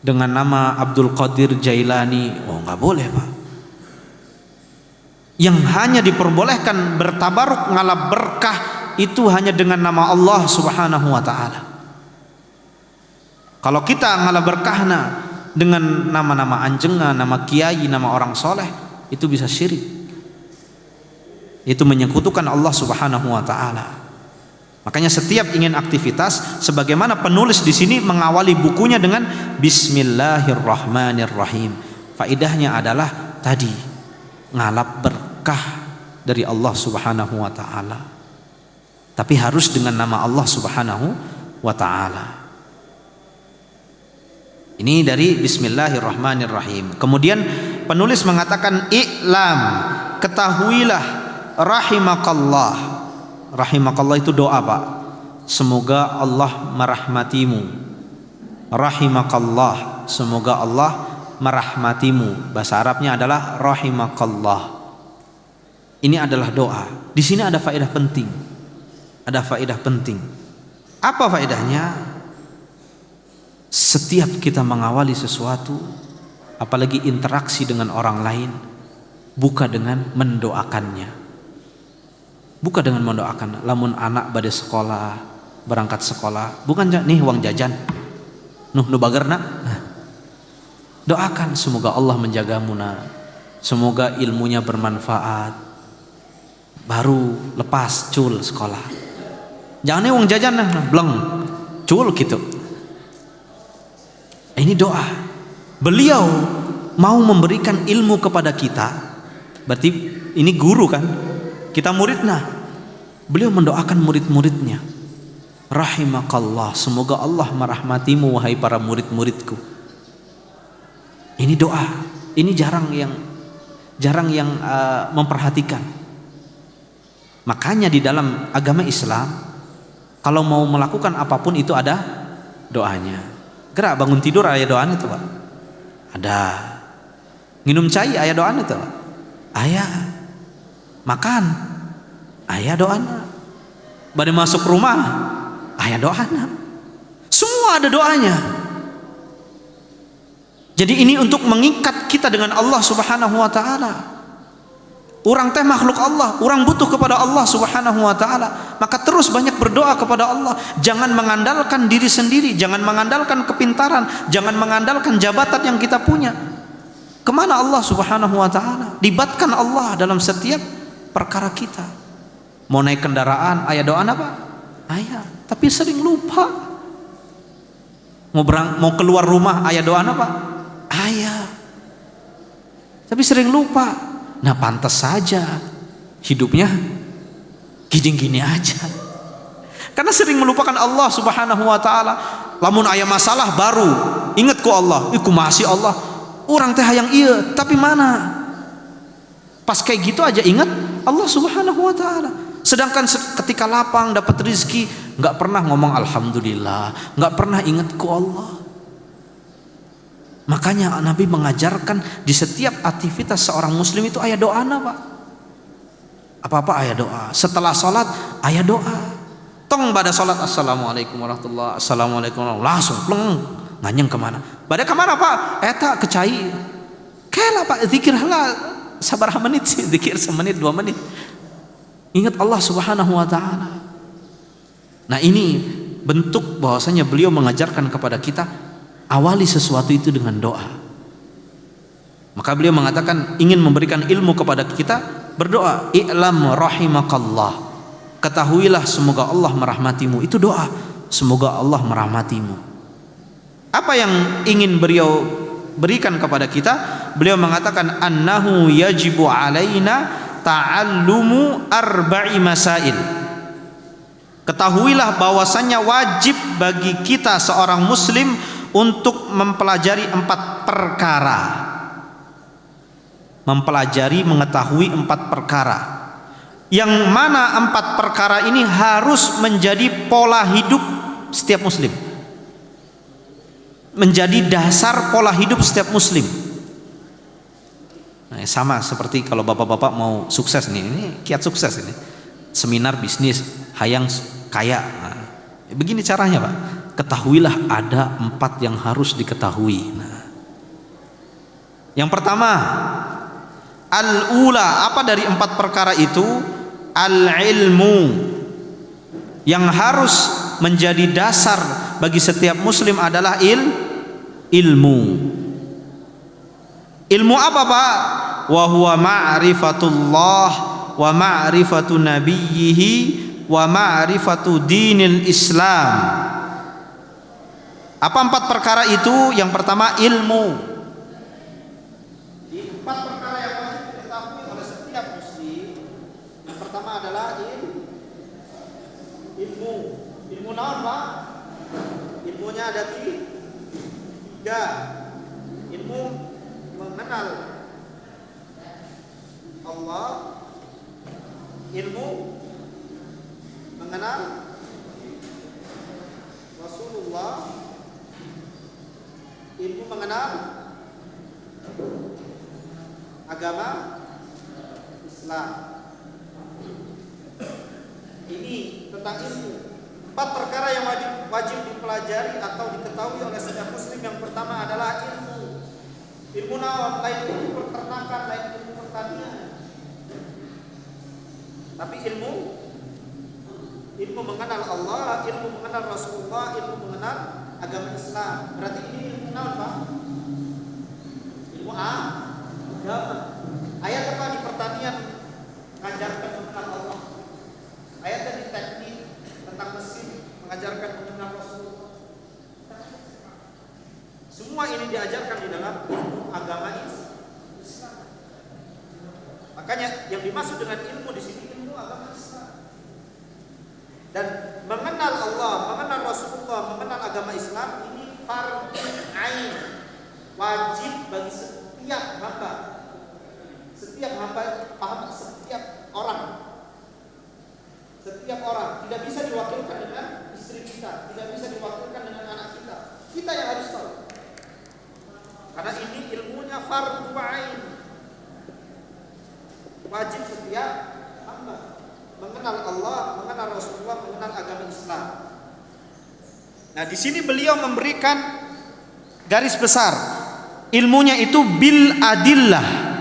dengan nama Abdul Qadir Jailani. Oh, nggak boleh Pak. Yang hanya diperbolehkan bertabaruk ngalap berkah itu hanya dengan nama Allah Subhanahu wa ta'ala. Kalau kita ngalap berkahna dengan nama-nama anjengan, nama kiai, nama orang soleh, itu bisa syirik. Itu menyekutukan Allah Subhanahu wa ta'ala. Makanya setiap ingin aktivitas, sebagaimana penulis di sini mengawali bukunya dengan Bismillahirrahmanirrahim. Faidahnya adalah tadi ngalap berkah dari Allah Subhanahu wa ta'ala. Tapi harus dengan nama Allah Subhanahu wa ta'ala. Ini dari Bismillahirrahmanirrahim. Kemudian penulis mengatakan i'lam, ketahuilah, rahimakallah. Rahimakallah itu doa Pak. Semoga Allah merahmatimu. Rahimakallah, semoga Allah merahmatimu. Bahasa Arabnya adalah rahimakallah. Ini adalah doa. Di sini ada faedah penting. Ada faedah penting. Apa faedahnya? Setiap kita mengawali sesuatu, apalagi interaksi dengan orang lain, buka dengan mendoakannya. Buka dengan mendoakan. Lamun anak bade sekolah, berangkat sekolah, bukan nih uang jajan nu bagerna. Doakan semoga Allah menjagamu na, semoga ilmunya bermanfaat, baru lepas cul sekolah. Jangan nih uang jajan nah bleng cul gitu. Ini doa. Beliau mau memberikan ilmu kepada kita. Berarti ini guru kan, kita muridnya. Beliau mendoakan murid-muridnya, rahimakallah, semoga Allah merahmatimu wahai para murid-muridku. Ini doa. Ini jarang yang memperhatikan. Makanya di dalam agama Islam, kalau mau melakukan apapun itu ada doanya. Gerak bangun tidur ada doanya tuh Pak. Ada. Minum cai ada doanya tuh Pak. Ayah. Makan ayah doanya. Bade masuk rumah ayah doanya. Semua ada doanya. Jadi ini untuk mengikat kita dengan Allah Subhanahu wa ta'ala. Orang teh makhluk Allah, orang butuh kepada Allah Subhanahu wa ta'ala. Maka terus banyak berdoa kepada Allah. Jangan mengandalkan diri sendiri, jangan mengandalkan kepintaran, jangan mengandalkan jabatan yang kita punya. Kemana Allah Subhanahu wa ta'ala? Libatkan Allah dalam setiap perkara kita. Mau naik kendaraan ayah doa apa? Ayah, tapi sering lupa. Mau keluar rumah ayah doa apa? Ayah, tapi sering lupa. Nah pantas saja hidupnya gini-gini aja, karena sering melupakan Allah Subhanahu wa ta'ala. Lamun ayah masalah baru ingat ku Allah, iku masih Allah. Orang teh yang iya, tapi mana pas kayak gitu aja ingat Allah Subhanahu wa ta'ala. Sedangkan ketika lapang dapat rezeki nggak pernah ngomong alhamdulillah, nggak pernah ingat ku Allah. Makanya Nabi mengajarkan di setiap aktivitas seorang muslim itu ayat doa Pak. Apa-apa ayat doa. Setelah sholat ayat doa. Tong pada sholat assalamualaikum warahmatullah, assalamualaikum warahmatullah, langsung pleng nganyeng kemana? Pada kemana Pak? Eta kecai. Kela Pak zikir lah sabar menit sih, zikir semenit 2 menit. Ingat Allah Subhanahu wa ta'ala. Nah ini bentuk bahwasanya beliau mengajarkan kepada kita awali sesuatu itu dengan doa. Maka beliau mengatakan ingin memberikan ilmu kepada kita, berdoa, i'lam rahimakallah, ketahuilah semoga Allah merahmatimu. Itu doa, semoga Allah merahmatimu. Apa yang ingin beliau berikan kepada kita? Beliau mengatakan annahu yajibu alaina ta'allumu arba'i masail. Ketahuilah bahwasannya wajib bagi kita seorang muslim untuk mempelajari 4 perkara. Mempelajari, mengetahui 4 perkara. Yang mana 4 perkara ini harus menjadi pola hidup setiap muslim. Menjadi dasar pola hidup setiap muslim. Nah, sama seperti kalau bapak-bapak mau sukses nih, ini kiat sukses ini. Seminar bisnis, hayang kaya. Nah, begini caranya Pak. ketahuilah ada 4 yang harus diketahui. Nah, yang pertama, al-ula, apa dari 4 perkara itu? Al-ilmu, yang harus menjadi dasar bagi setiap muslim adalah ilmu. Ilmu apa, Pak? Wa huwa ma'rifatullah wa ma'rifatu nabiyhi wa ma'rifatu dinil Islam. Apa 4 perkara itu? Yang pertama, ilmu. Di 4 perkara yang wajib diketahui oleh setiap muslim, yang pertama adalah ilmu. Ilmu naon, Pak? Ilmunya ada 3. Ilmu mengenal Allah, ilmu mengenal Rasulullah, ilmu mengenal agama Islam. Ini tentang ilmu. 4 perkara yang wajib dipelajari atau diketahui oleh setiap muslim. Yang pertama adalah ilmu. Ilmu naon? Lain ilmu peternakan, lain ilmu pertanian. Tapi ilmu mengenal Allah, ilmu mengenal Rasulullah, ilmu mengenal agama Islam. Berarti ini ilmu naon, Pak? Ilmu agama. Ayat apa di pertanian mengajarkan mengenal Allah? Ayatnya di teknik tentang mesin mengajarkan mengenal Rasulullah. Semua ini diajarkan di dalam ilmu agama Islam. Makanya yang dimaksud dengan ilmu di sini ilmu agama Islam. Dan mengenal Allah, mengenal Rasulullah, mengenal agama Islam ini fardhu ain, wajib bagi setiap hamba. Setiap hamba paham, setiap orang. Setiap orang tidak bisa diwakilkan dengan istri kita, tidak bisa diwakilkan dengan anak kita. Kita yang harus tahu. Karena ini ilmunya fardhu ain. Wajib setiap hamba mengenal Allah, mengenal Rasulullah, mengenal agama Islam. Nah, di sini beliau memberikan garis besar. Ilmunya itu bil adillah.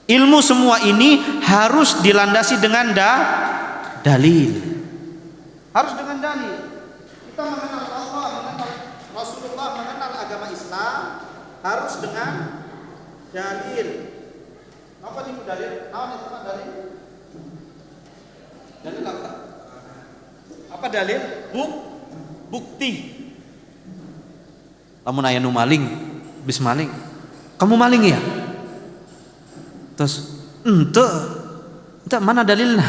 Ilmu semua ini harus dilandasi dengan dalil. Harus dengan dalil. Kita mengenal Allah, mengenal Rasulullah, mengenal agama Islam harus dengan dalil. Apa itu dalil? Naon itu dalil? Dalil apa? Apa dalil? Bukti. Lamun aya nu maling, bis maling. Kamu maling ya? Terus ente mana dalilnya?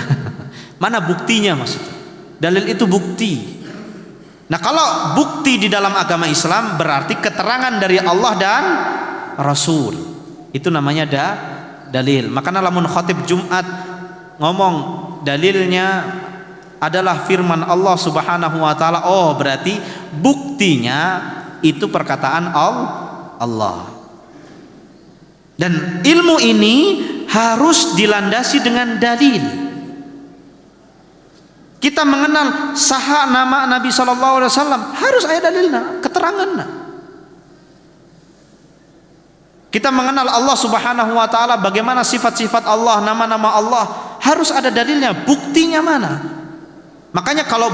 Mana buktinya maksudnya? Dalil itu bukti. Nah, kalau bukti di dalam agama Islam berarti keterangan dari Allah dan Rasul. Itu namanya dalil. Makanya lamun khatib Jumat ngomong dalilnya adalah firman Allah Subhanahu wa taala, oh berarti buktinya itu perkataan Allah. Dan ilmu ini harus dilandasi dengan dalil. Kita mengenal saha nama Nabi sallallahu alaihi wasallam harus ada dalilnya, keterangannya. Kita mengenal Allah Subhanahu wa taala, bagaimana sifat-sifat Allah, nama-nama Allah, harus ada dalilnya, buktinya mana? Makanya kalau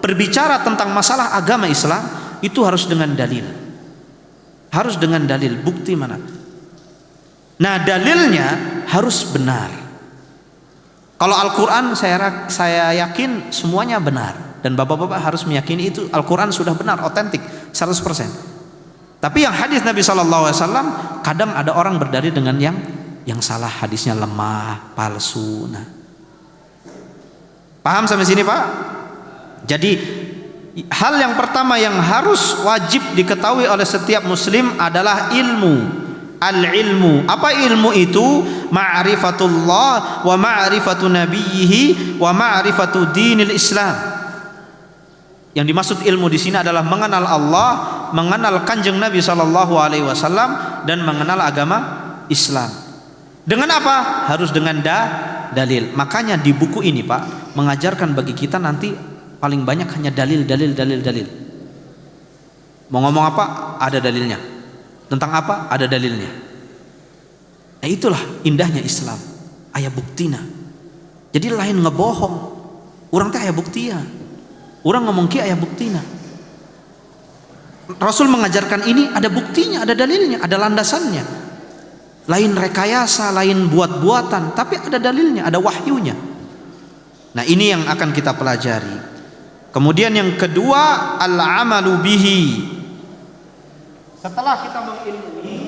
berbicara tentang masalah agama Islam itu harus dengan dalil. Harus dengan dalil, bukti mana? Nah, dalilnya harus benar. Kalau Al-Qur'an saya yakin semuanya benar, dan Bapak-bapak harus meyakini itu Al-Qur'an sudah benar, otentik 100%. Tapi yang hadis Nabi sallallahu alaihi wasallam kadang ada orang berdalil dengan yang salah, hadisnya lemah, palsu. Nah, paham sampai sini, Pak? Jadi hal yang pertama yang harus wajib diketahui oleh setiap muslim adalah ilmu. Al-ilmu. Apa ilmu itu? Ma'rifatullah wa ma'rifatu nabiyhi wa ma'rifatu dinil Islam. Yang dimaksud ilmu di sini adalah mengenal Allah, mengenal kanjeng Nabi sallallahu alaihi wasallam, dan mengenal agama Islam. Dengan apa? Harus dengan dalil. Makanya di buku ini, Pak, mengajarkan bagi kita nanti paling banyak hanya dalil. Mau ngomong apa? Ada dalilnya. Tentang apa? Ada dalilnya. Nah, itulah indahnya Islam. Aya buktina. Jadi lain ngebohong. Urang teh aya buktinya. Urang ngomong ki aya buktina. Rasul mengajarkan ini ada buktinya, ada dalilnya, ada landasannya. Lain rekayasa, lain buat-buatan, tapi ada dalilnya, ada wahyunya. Nah, ini yang akan kita pelajari. Kemudian yang kedua, al-amalu bihi. Setelah kita mengilmui,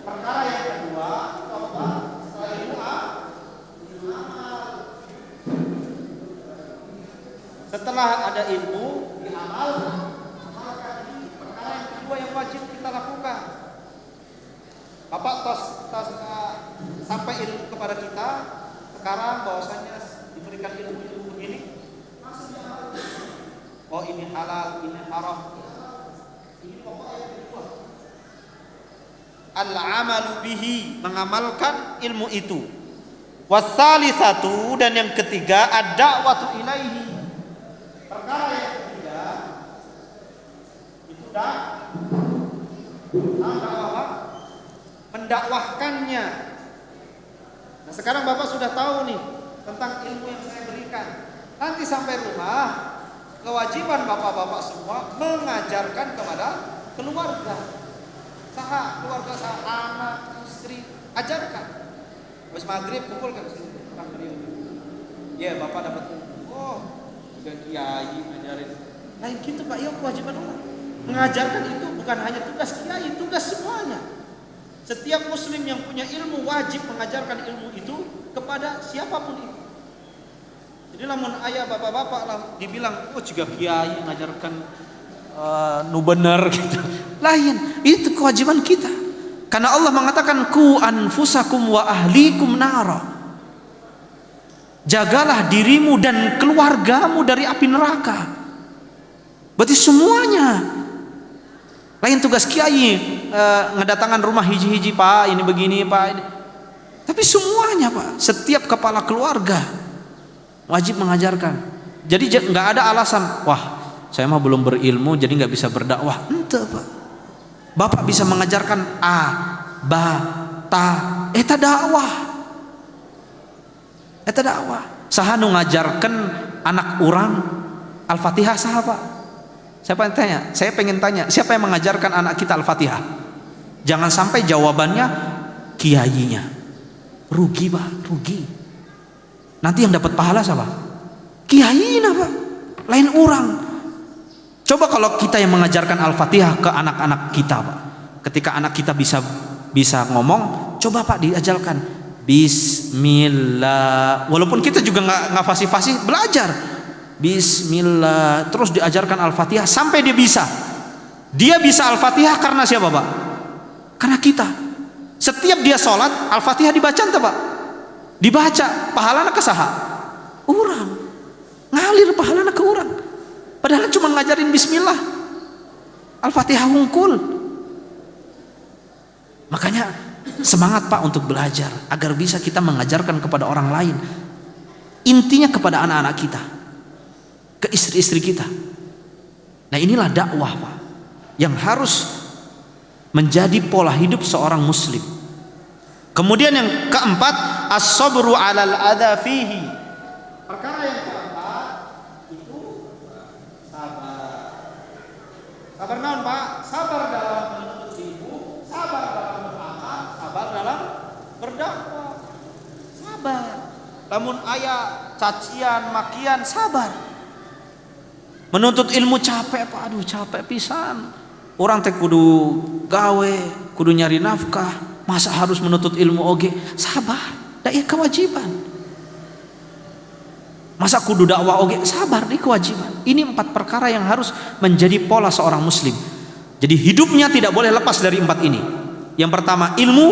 perkara yang kedua itu apa? Setelah ilmu amal. Setelah ada ilmu, diamal. Perkara yang kedua yang wajib kita lakukan. Bapak tos sampai ilmu kepada kita sekarang bahwasanya diberikan ilmu begini, langsung diamal. Oh, ini halal, ini haram. Ini pokoknya yang kedua. Al-amalu bihi, mengamalkan ilmu itu. Wassalisatu, dan yang ketiga ad-da'watu ilaihi. Perkara yang ketiga itu mendakwahkannya. Nah, sekarang Bapak sudah tahu nih tentang ilmu yang saya berikan. Nanti sampai rumah, kewajiban bapak-bapak semua mengajarkan kepada keluarga. Keluarga sah, anak, istri, ajarkan. Habis maghrib kumpulkan sini. Ya, bapak dapat juga kiai ngajarin. Lain gitu Pak, ya kewajiban orang. Mengajarkan itu bukan hanya tugas kiai, tugas semuanya. Setiap muslim yang punya ilmu wajib mengajarkan ilmu itu kepada siapapun itu. Jadi lamun ayah bapak-bapak lah dibilang, juga kiai mengajarkan nu bener gitu. Lain, itu kewajiban kita. Karena Allah mengatakan ku anfusakum wa ahlikum nara. Jagalah dirimu dan keluargamu dari api neraka. Berarti semuanya. Lain tugas kiai ngedatangan rumah hiji-hiji, Pak, ini begini, Pak, ini. Tapi semuanya, Pak, setiap kepala keluarga wajib mengajarkan. Jadi nggak ada alasan, wah saya mah belum berilmu jadi nggak bisa berdakwah. Ente Pak, Bapak bisa mengajarkan a, ba, ta, eta dakwah. Eta dakwah. Saha nu ngajarkan anak orang Al-Fatihah saha Pak? Saya pengen tanya, siapa yang mengajarkan anak kita Al-Fatihah? Jangan sampai jawabannya kiainya. Rugi Pak, rugi. Nanti yang dapat pahala siapa? Kiainya Pak, lain orang. Coba kalau kita yang mengajarkan Al-Fatihah ke anak-anak kita Pak. Ketika anak kita bisa ngomong, coba Pak diajarkan Bismillah. Walaupun kita juga nggak fasih-fasih, belajar Bismillah, terus diajarkan Al-Fatihah sampai dia bisa. Dia bisa Al-Fatihah karena siapa Pak? Karena kita. Setiap dia sholat, Al-Fatihah dibaca entah Pak? Dibaca, pahalana ke saha? Urang. Ngalir pahalana ke urang. Padahal cuma ngajarin Bismillah, Al-Fatihah hungkul. Makanya semangat Pak untuk belajar agar bisa kita mengajarkan kepada orang lain. Intinya kepada anak-anak kita, ke istri-istri kita. Nah, inilah dakwah Pak, yang harus menjadi pola hidup seorang muslim. Kemudian yang keempat, as-sabru 'alal adza fihi. Perkara yang keempat itu sabar. Sabar naon Pak? Sabar dalam menuntut ilmu, sabar dalam beramal, sabar dalam berdakwah. Sabar. Lamun aya cacian, makian, sabar. Menuntut ilmu capek Pak, aduh capek pisan. Orang teh kudu gawe, kudu nyari nafkah, masa harus menuntut ilmu oge? Sabar, da ieu kewajiban. Masa kudu dakwah oge? Sabar, ini kewajiban. Ini 4 perkara yang harus menjadi pola seorang muslim. Jadi hidupnya tidak boleh lepas dari 4 ini. Yang pertama ilmu,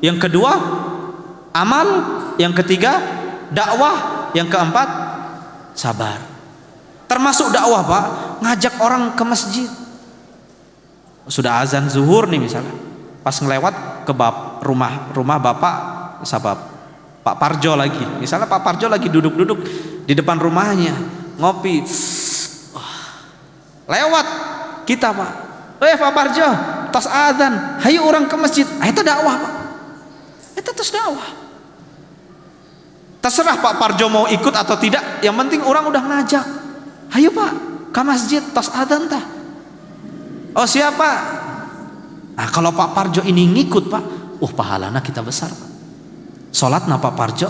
yang kedua amal, yang ketiga dakwah, yang keempat sabar. Termasuk dakwah Pak, ngajak orang ke masjid. Sudah azan zuhur nih misalnya, pas ngelewat ke rumah bapak, sabab Pak Parjo lagi, misalnya Pak Parjo lagi duduk-duduk di depan rumahnya ngopi, Lewat kita Pak, Pak Parjo, tos adzan, hayu orang ke masjid. Itu dakwah Pak. Itu terus dakwah. Terserah Pak Parjo mau ikut atau tidak, yang penting orang udah ngajak. Hayu Pak, ke masjid tos adzan tah. Oh siapa? Nah kalau Pak Parjo ini ngikut Pak, pahalana kita besar Pak. Sholatna Pak Parjo,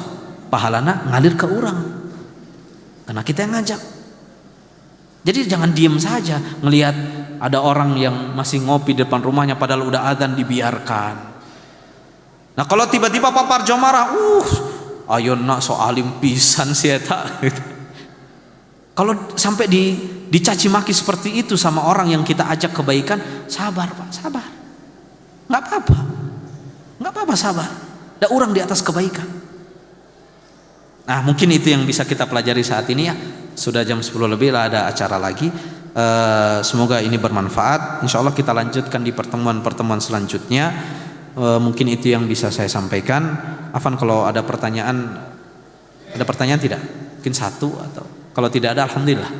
pahalana ngalir ke orang, karena kita yang ngajak. Jadi jangan diem saja ngelihat ada orang yang masih ngopi di depan rumahnya padahal udah adzan, dibiarkan. Nah kalau tiba-tiba Pak Parjo marah, ayo nak so alim pisan sih eta. Kalau sampai dicaci maki seperti itu sama orang yang kita ajak kebaikan, sabar Pak, sabar. Nggak apa-apa, sabar. Ada orang di atas kebaikan. Nah mungkin itu yang bisa kita pelajari saat ini ya. Sudah jam 10 lebih lah, ada acara lagi. Semoga ini bermanfaat. Insya Allah kita lanjutkan di pertemuan-pertemuan selanjutnya. Mungkin itu yang bisa saya sampaikan. Afan kalau ada pertanyaan tidak? Mungkin satu, atau kalau tidak ada alhamdulillah.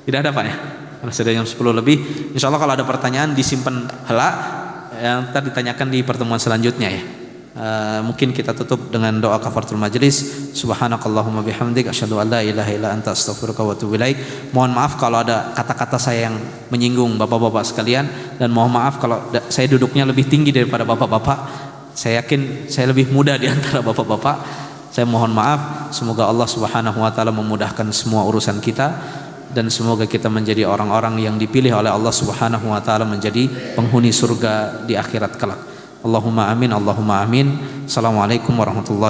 Tidak ada Pak ya? Karena sudah jam 10 lebih. Insya Allah kalau ada pertanyaan disimpan hela, yang tadi ditanyakan di pertemuan selanjutnya ya. Mungkin kita tutup dengan doa kafaratul majelis. Subhanakallahumma bihamdik asyhadu an la ilaha illa anta astaghfiruka wa atubu ilaik. Mohon maaf kalau ada kata-kata saya yang menyinggung bapak-bapak sekalian, dan mohon maaf kalau saya duduknya lebih tinggi daripada bapak-bapak. Saya yakin saya lebih muda di antara bapak-bapak. Saya mohon maaf. Semoga Allah Subhanahu wa taala memudahkan semua urusan kita, dan semoga kita menjadi orang-orang yang dipilih oleh Allah Subhanahu wa taala menjadi penghuni surga di akhirat kelak. Allahumma amin, Allahumma amin. Assalamualaikum warahmatullahi